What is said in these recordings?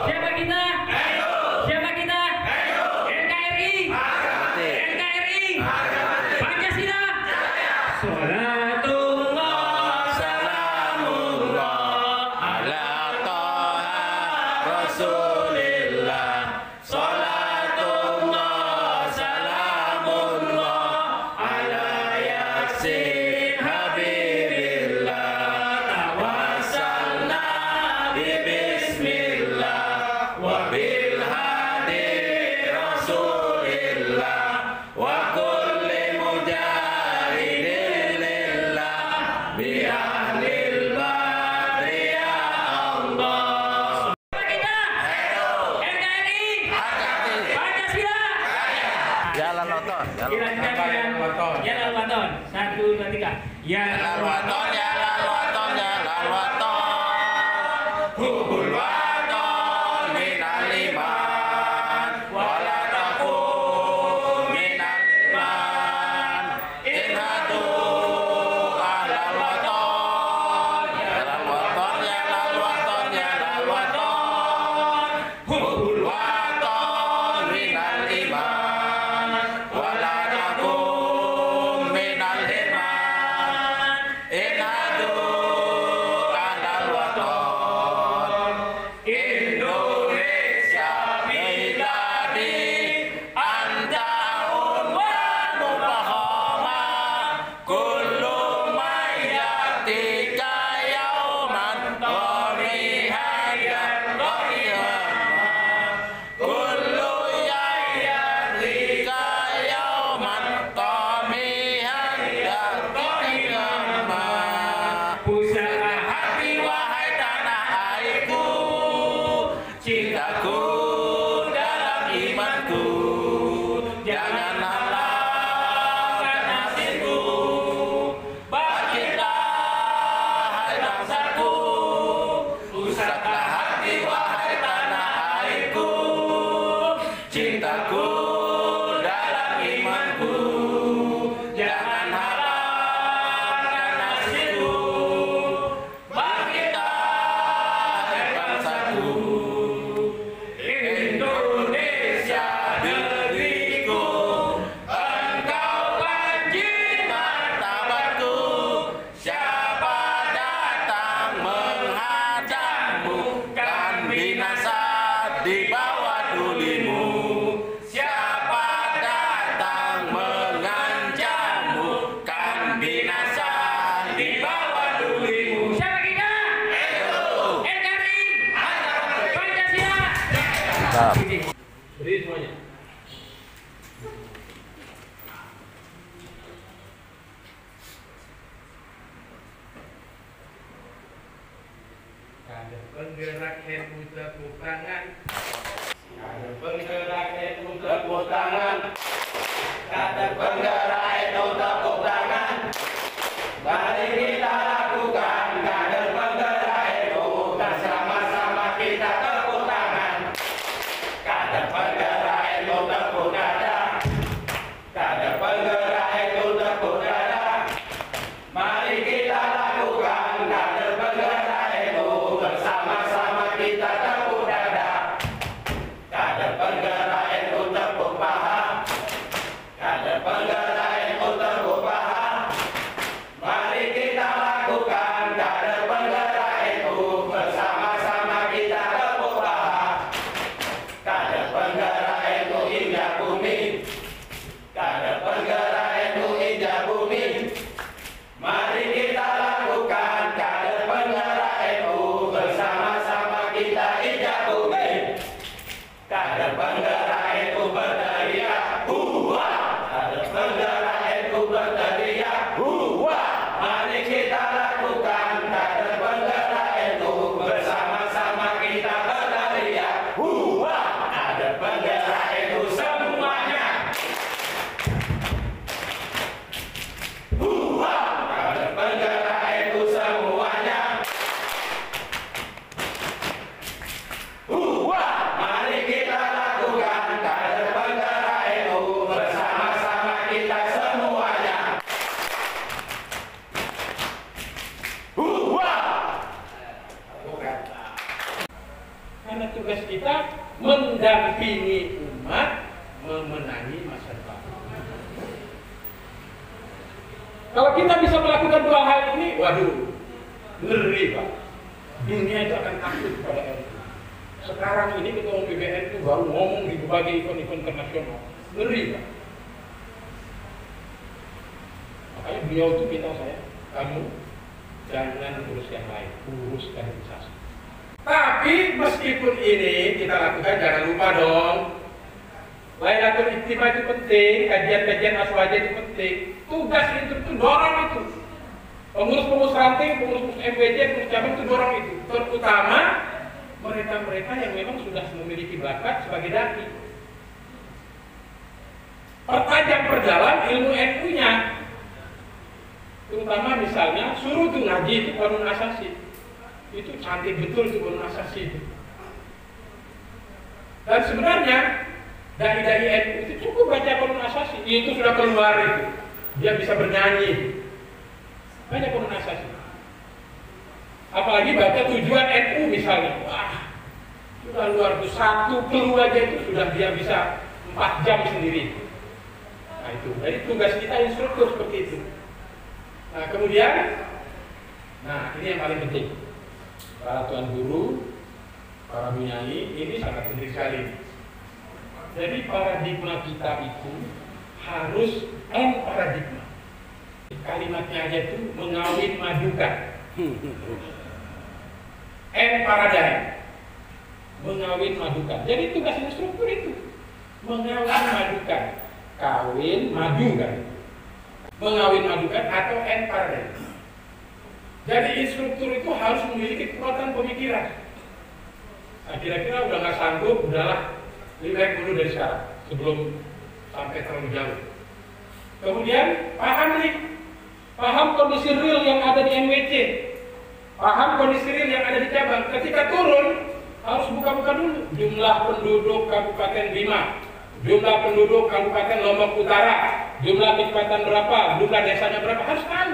Siapa kita? Siapa kita? NKRI. NKRI. Pancasila. Sholatullah salamullah ala Toha Rasulillah. Sholatullah salamullah ala Yasin Habibillah. Tawassalna bismillah wa bil hadi Rasulillah wa kulli mujahidin lillah bi ahlil badri ya Allah. Kita NKRI Pancasila. Jalan Waton. Jalan Waton. 1, 2, 3. Jalan Waton, jalan Waton, jalan Waton. Hubul waton minal iman, wala takun minal iman. Inhadu alal waton, jalan Waton, jalan Waton, jalan Waton. Hubul waton minal iman, wala takun minal iman. Inhadu alal waton. Indonesia biladi anta unwanu bahama kullu mayyatika yauman dharihan dan dharihan kullu yayyatika yauman dharihan dan dharihan. Pusaka Hati wahai tanah airku, cintaku dalam imanku, jangan halaukan nasibku. Bangkitlah hai bangsaku, usaplah hati wahai tanah airku, cintaku dalam imanku, jangan halaukan nasibku. Bangkitlah hai bangsaku, Indonesia negeriku, engkau panji martabatku. Siapa datang menghadangmu, kan binasa di bawah dulimu. Siapa datang mengancammu, kan binasa di bawah dulimu. Siapa kita? NKRI Pancasila. Mantap. Beri semuanya. Kader penggerak NU tepuk tangan. Kader penggerak NU tepuk tangan. Kader penggerak NU tepuk tangan. Mari kita lakukan kader penggerak NU, bersama-sama kita tepuk tangan. Kader penggerak NU tepuk dada. Kader penggerak NU tepuk dada. Mari kita lakukan kader penggerak NU, bersama-sama kita tepuk dada. Kader penggerak NU tepuk paha. Kader penggerak NU tepuk paha. Mari kita lakukan kader penggerak NU, bersama-sama kita tepuk paha. Kader penggerak NU injak bumi. Kader penggerak NU injak bumi. Mari kita lakukan kader penggerak NU, bersama-sama kita injak bumi. Kader penggerak NU berteriak, huwa. Kader penggerak NU berteriak, huwa. Mari kita lakukan kader penggerak NU, bersama-sama kita berteriak, huwa. Kader penggerak NU semuanya. Huwa. Kader penggerak NU semuanya. Huwa. Mari kita tugas kita mendampingi umat memenangi masa depan. Kalau kita bisa melakukan dua hal ini, waduh, ngeri Pak. Dunia itu akan takut kepada NU. Sekarang ini ketua umum PBNU itu baru ngomong di berbagai event-event internasional, ngeri Pak. Makanya beliau itu minta saya, kamu jangan urus yang lain, urus kaderisasi. Tapi meskipun ini kita lakukan, jangan lupa dong, Lailatul Ijtima itu penting, kajian-kajian aswaja itu penting. Tugas itu dorong itu. Pengurus-pengurus ranting, pengurus MWJ, pengurus cabang itu dorong itu. Terutama mereka-mereka yang memang sudah memiliki bakat sebagai dai. Pertajam perdalam ilmu NU-nya. Terutama misalnya suruh tuh ngaji itu Qanun Asasi. Itu cantik betul itu Qanun Asasi itu. Dan sebenarnya dai-dai NU itu cukup baca Qanun Asasi. Itu sudah keluar itu. Dia bisa bernyanyi. Banyak Qanun Asasi. Apalagi baca tujuan NU misalnya. Wah, sudah luar biasa. Satu clue aja itu sudah dia bisa 4 jam sendiri. Nah itu. Jadi tugas kita instruktur seperti itu. Nah kemudian, nah ini yang paling penting. Para tuan guru, para penyanyi, ini sangat penting sekali. Jadi paradigma kita itu harus N paradigma. Kalimatnya aja itu mengawin madukan. N paradigm. Mengawin madukan. Jadi tugas instruktur itu mengawin madukan. Kawin madu kan. Mengawin madukan atau N paradigm. Jadi instruktur itu harus memiliki kekuatan pemikiran. Nah, kira-kira udah nggak sanggup, udahlah lebih baik dulu dari sekarang sebelum sampai terlalu jauh. Kemudian paham kondisi real yang ada di MWC, paham kondisi real yang ada di cabang. Ketika turun harus buka-buka dulu jumlah penduduk Kabupaten Bima, jumlah penduduk Kabupaten Lombok Utara, jumlah kecamatan berapa, jumlah desanya berapa, harus tahu.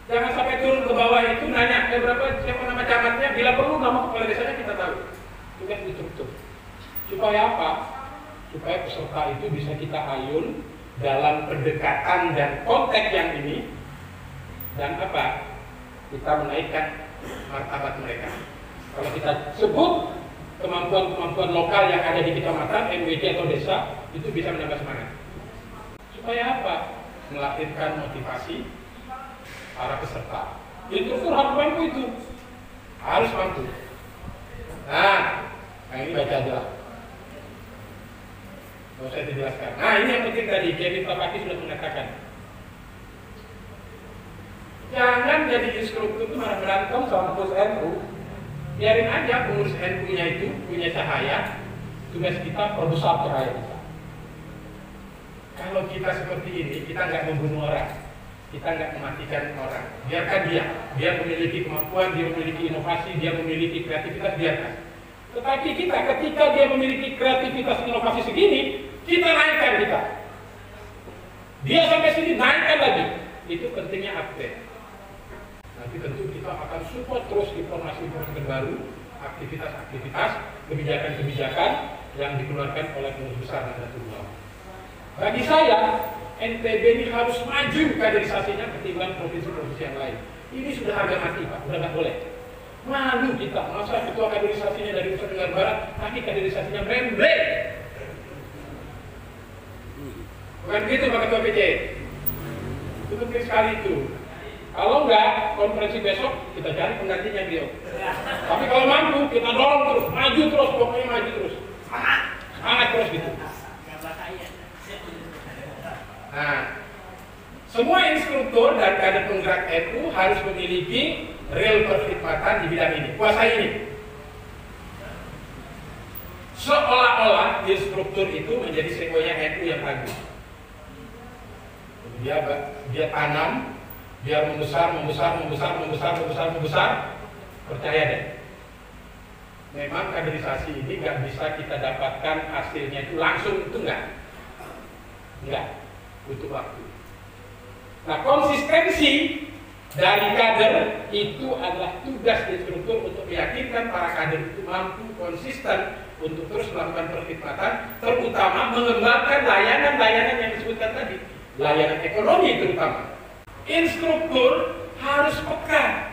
Jangan sampai turun ke bawah itu nanya berapa, siapa nama camatnya, bila perlu nama kepala desanya kita tahu. Tugas instruktur. Supaya apa? Supaya peserta itu bisa kita ayun dalam pendekatan dan konteks yang ini, dan apa? Kita menaikkan martabat mereka. Kalau kita sebut kemampuan-kemampuan lokal yang ada di kecamatan, MWJ atau desa, itu bisa menambah semangat. Supaya apa? Melahirkan motivasi para peserta. Instruktur harus mampu itu. Harus mampu. Nah, ini baca aja lah. Mau saya dijelaskan. Nah, ini yang penting tadi, Kevin Papaki sudah mengatakan. Jangan jadi instruktur itu malah berantem sama pengurus NU. Biarin aja pengurus NU-nya itu punya cahaya. Tugas kita perbesar cahaya kita. Kalau kita seperti ini, kita nggak membunuh orang, kita nggak mematikan orang. Biarkan dia memiliki kemampuan, dia memiliki inovasi, dia memiliki kreativitas, biarkan. Tetapi kita ketika dia memiliki kreativitas inovasi segini, kita naikkan kita. Dia sampai sini naikkan lagi. Itu pentingnya update. Nanti tentu kita akan support terus informasi-informasi terbaru, aktivitas-aktivitas, kebijakan-kebijakan yang dikeluarkan oleh pengurus besar Nahdlatul Ulama. Bagi saya, NTB ini harus maju kaderisasinya ketimbang provinsi-provinsi yang lain. Ini sudah harga mati Pak, sudah nggak boleh. Malu kita, masa ketua kaderisasinya dari Nusa Tenggara Barat, tapi kaderisasinya membleng. Bukan begitu Pak Ketua PJ? Itu penting sekali itu. Kalau enggak, konferensi besok kita cari penggantinya beliau. Tapi kalau mampu, kita dorong terus, maju terus, pokoknya maju terus. Semangat terus gitu. Nah, semua instruktur dan kader penggerak NU harus memiliki real perkhidmatan di bidang ini, kuasai ini. Seolah-olah instruktur itu menjadi sekonya NU yang tangguh. Dia tanam, biar membesar. Percaya deh. Memang kaderisasi ini nggak bisa kita dapatkan hasilnya itu langsung, itu enggak, butuh waktu. Nah, konsistensi dari kader itu adalah tugas instruktur untuk meyakinkan para kader itu mampu konsisten untuk terus melakukan perkhidmatan, terutama mengembangkan layanan-layanan yang disebutkan tadi, layanan ekonomi terutama. Instruktur harus peka,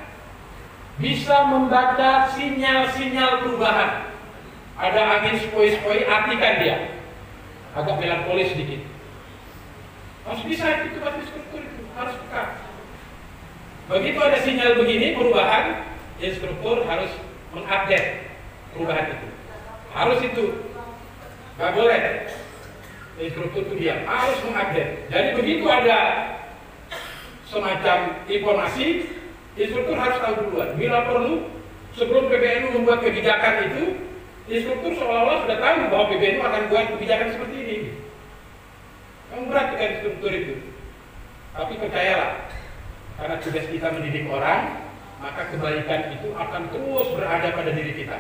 bisa membaca sinyal-sinyal perubahan. Ada angin sepoi-sepoi, artikan dia. Agak melankolis sedikit. Harus bisa itu buat instruktur itu, harus peka. Begitu ada sinyal begini perubahan, instruktur harus mengupdate perubahan itu. Harus itu. Gak boleh instruktur itu diam, harus mengupdate. Jadi begitu ada semacam informasi, instruktur harus tahu duluan. Bila perlu, sebelum PBNU membuat kebijakan itu, instruktur seolah-olah sudah tahu bahwa PBNU akan buat kebijakan seperti ini. Yang berat dengan instruktur itu. Tapi percayalah, karena tugas kita mendidik orang, maka kebaikan itu akan terus berada pada diri kita.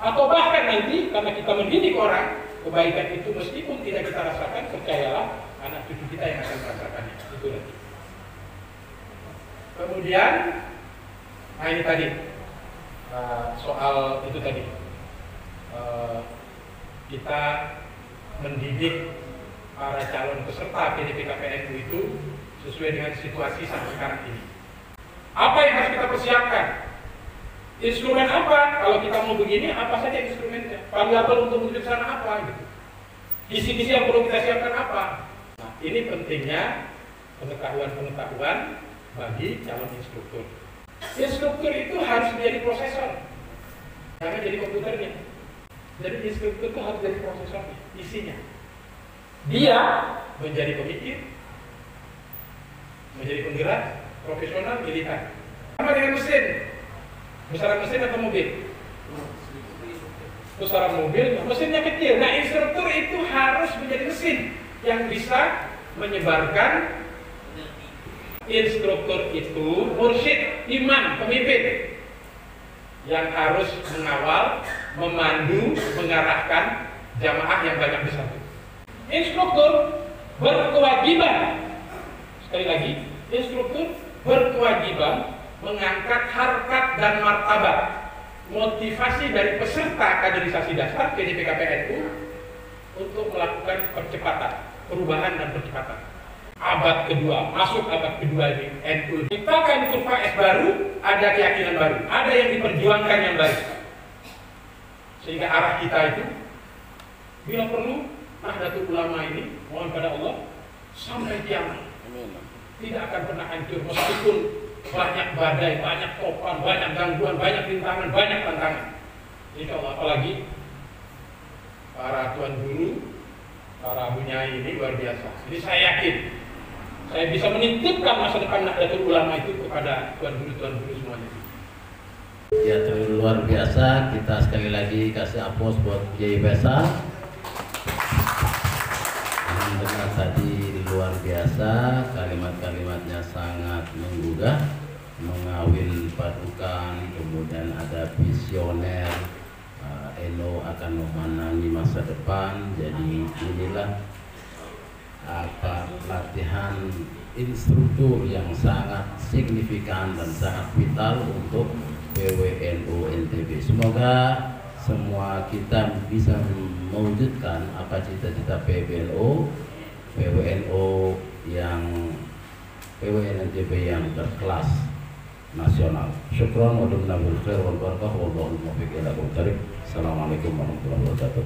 Atau bahkan nanti, karena kita mendidik orang, kebaikan itu meskipun tidak kita rasakan, percayalah, anak cucu kita yang akan merasakannya. Itu nanti. Kemudian, nah ini tadi soal itu tadi, kita mendidik para calon peserta PDP-KPNU itu sesuai dengan situasi sampai sekarang ini. Apa yang harus kita persiapkan? Instrumen apa? Kalau kita mau begini, apa saja instrumennya? Variabel untuk menuju ke sana apa? Gitu. Kisi-kisi yang perlu kita siapkan apa? Nah, ini pentingnya pengetahuan-pengetahuan bagi calon instruktur. Instruktur itu harus menjadi prosesor, jangan jadi komputernya. Jadi instruktur itu harus jadi prosesornya, isinya. Dia menjadi pemikir, menjadi penggerak, profesional, militan. Sama dengan mesin. Besaran mesin atau mobil? Besaran mobil, mesinnya kecil. Nah, instruktur itu harus menjadi mesin yang bisa menyebarkan. Instruktur itu mursyid, imam, pemimpin yang harus mengawal, memandu, mengarahkan jamaah yang banyak bersatu. Instruktur berkewajiban, sekali lagi, instruktur berkewajiban mengangkat harkat dan martabat motivasi dari peserta kaderisasi dasar PDP-KPNU untuk melakukan percepatan, perubahan dan percepatan. Abad kedua, masuk abad kedua ini NU. Ciptakan kurva S baru, ada keyakinan baru, ada yang diperjuangkan yang baru. Sehingga arah kita itu, bila perlu, Nahdlatul Ulama ini, mohon pada Allah, sampai kiamat. Tidak akan pernah hancur meskipun banyak badai, banyak topan, banyak gangguan, banyak rintangan, banyak tantangan. Insya Allah, apalagi para tuan guru, para bunyai ini luar biasa. Jadi saya yakin, saya bisa menitipkan masa depan Nahdlatul Ulama itu kepada tuan guru semuanya. Ya, terlalu luar biasa. Kita sekali lagi kasih aplaus buat Kiai Faisal. Dengar tadi luar biasa, kalimat-kalimatnya sangat menggugah, mengawin padukan, kemudian ada visioner, NU akan memenangi masa depan. Jadi inilah latihan instruktur yang sangat signifikan dan sangat vital untuk PWNU NTB. Semoga semua kita bisa mewujudkan apa cita-cita PWNU yang PWNU NTB yang berkelas nasional. Syukron wa dumnabul khair wal barakah wallahul muwaffiq ila aqwamit thoriq. Assalamualaikum warahmatullahi wabarakatuh.